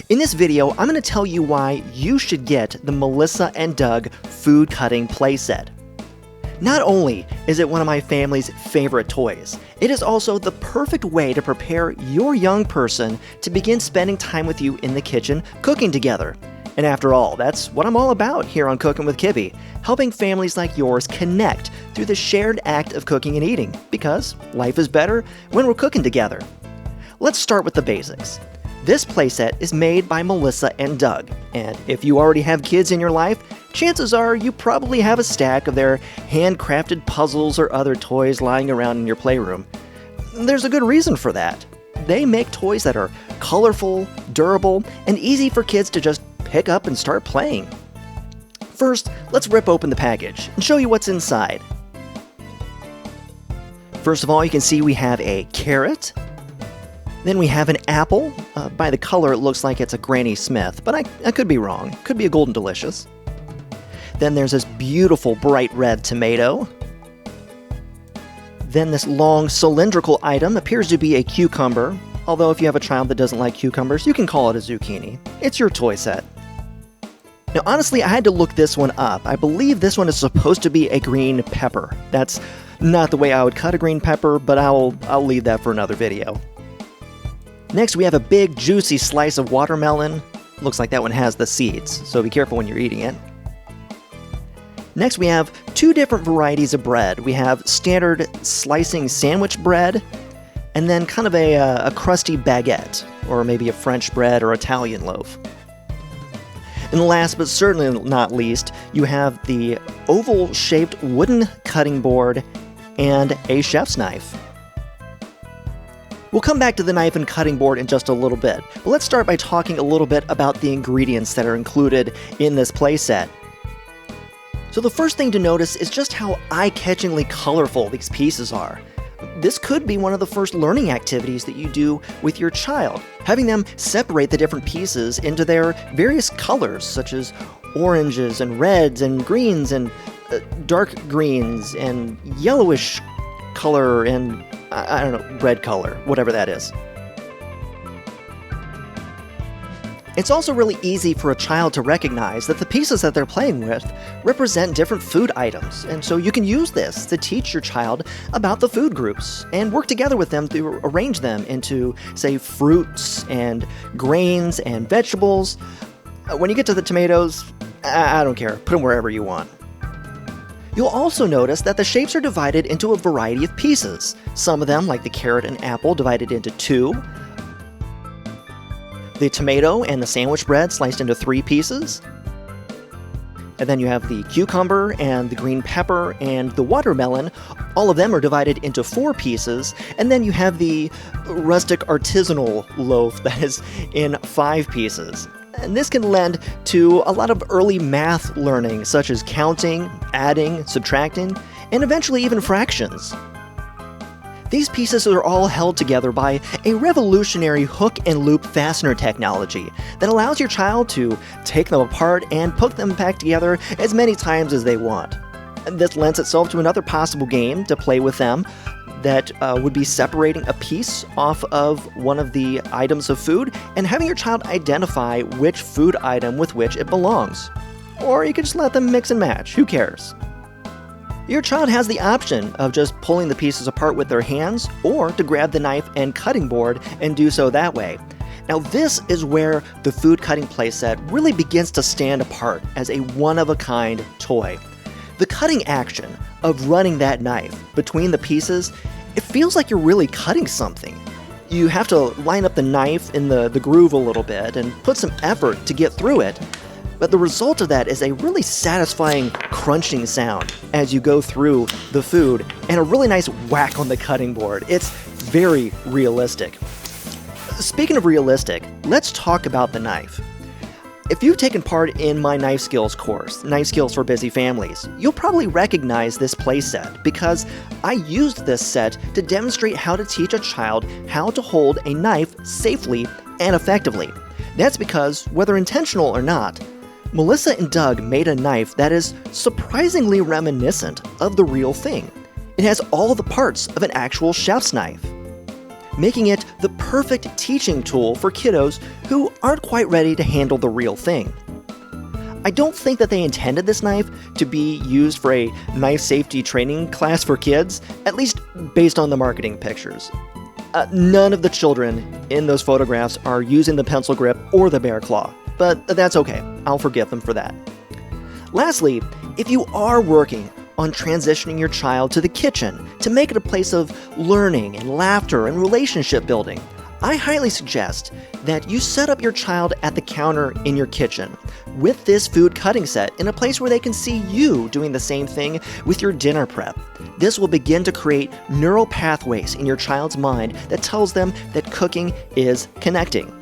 In this video, I'm going to tell you why you should get the Melissa and Doug food cutting playset. Not only is it one of my family's favorite toys, it is also the perfect way to prepare your young person to begin spending time with you in the kitchen cooking together. And after all, that's what I'm all about here on Cookin' with Kibby, helping families like yours connect through the shared act of cooking and eating, because life is better when we're cooking together. Let's start with the basics. This playset is made by Melissa and Doug, and if you already have kids in your life, chances are you probably have a stack of their handcrafted puzzles or other toys lying around in your playroom. There's a good reason for that. They make toys that are colorful, durable, and easy for kids to just pick up and start playing. First, let's rip open the package and show you what's inside. First of all, you can see we have a carrot. Then we have an apple. By the color, it looks like it's a Granny Smith, but I could be wrong. Could be a Golden Delicious. Then there's this beautiful bright red tomato. Then this long cylindrical item appears to be a cucumber, although if you have a child that doesn't like cucumbers, you can call it a zucchini. It's your toy set. Now honestly, I had to look this one up. I believe this one is supposed to be a green pepper. That's not the way I would cut a green pepper, but I'll leave that for another video. Next, we have a big, juicy slice of watermelon. Looks like that one has the seeds, so be careful when you're eating it. Next, we have two different varieties of bread. We have standard slicing sandwich bread, and then kind of a crusty baguette, or maybe a French bread or Italian loaf. And last but certainly not least, you have the oval-shaped wooden cutting board and a chef's knife. We'll come back to the knife and cutting board in just a little bit, but let's start by talking a little bit about the ingredients that are included in this playset. So the first thing to notice is just how eye-catchingly colorful these pieces are. This could be one of the first learning activities that you do with your child, having them separate the different pieces into their various colors, such as oranges and reds and greens and dark greens and yellowish color and I don't know, red color, whatever that is. It's also really easy for a child to recognize that the pieces that they're playing with represent different food items, and so you can use this to teach your child about the food groups and work together with them to arrange them into, say, fruits and grains and vegetables. When you get to the tomatoes, I don't care, put them wherever you want. You'll also notice that the shapes are divided into a variety of pieces. Some of them, like the carrot and apple, divided into two. The tomato and the sandwich bread sliced into 3 pieces. And then you have the cucumber and the green pepper and the watermelon. All of them are divided into 4 pieces. And then you have the rustic artisanal loaf that is in 5 pieces. And this can lend to a lot of early math learning, such as counting, adding, subtracting, and eventually even fractions. These pieces are all held together by a revolutionary hook and loop fastener technology that allows your child to take them apart and put them back together as many times as they want. And this lends itself to another possible game to play with them that would be separating a piece off of one of the items of food and having your child identify which food item with which it belongs. Or you can just let them mix and match, who cares? Your child has the option of just pulling the pieces apart with their hands or to grab the knife and cutting board and do so that way. Now this is where the food cutting playset really begins to stand apart as a one-of-a-kind toy. The cutting action of running that knife between the pieces, it feels like you're really cutting something. You have to line up the knife in the groove a little bit and put some effort to get through it. But the result of that is a really satisfying crunching sound as you go through the food and a really nice whack on the cutting board. It's very realistic. Speaking of realistic, let's talk about the knife. If you've taken part in my Knife Skills course, Knife Skills for Busy Families, you'll probably recognize this playset because I used this set to demonstrate how to teach a child how to hold a knife safely and effectively. That's because, whether intentional or not, Melissa and Doug made a knife that is surprisingly reminiscent of the real thing. It has all the parts of an actual chef's knife. making it the perfect teaching tool for kiddos who aren't quite ready to handle the real thing. I don't think that they intended this knife to be used for a knife safety training class for kids, at least based on the marketing pictures. None of the children in those photographs are using the pencil grip or the bear claw, but that's okay. I'll forgive them for that. Lastly, if you are working on transitioning your child to the kitchen to make it a place of learning and laughter and relationship building, I highly suggest that you set up your child at the counter in your kitchen with this food cutting set in a place where they can see you doing the same thing with your dinner prep. This will begin to create neural pathways in your child's mind that tells them that cooking is connecting.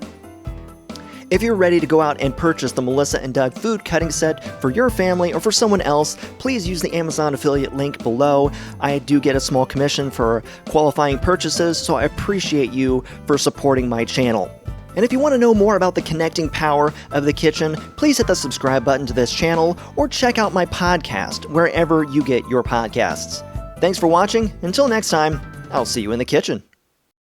If you're ready to go out and purchase the Melissa and Doug food cutting set for your family or for someone else, please use the Amazon affiliate link below. I do get a small commission for qualifying purchases, so I appreciate you for supporting my channel. And if you want to know more about the connecting power of the kitchen, please hit the subscribe button to this channel or check out my podcast wherever you get your podcasts. Thanks for watching. Until next time, I'll see you in the kitchen.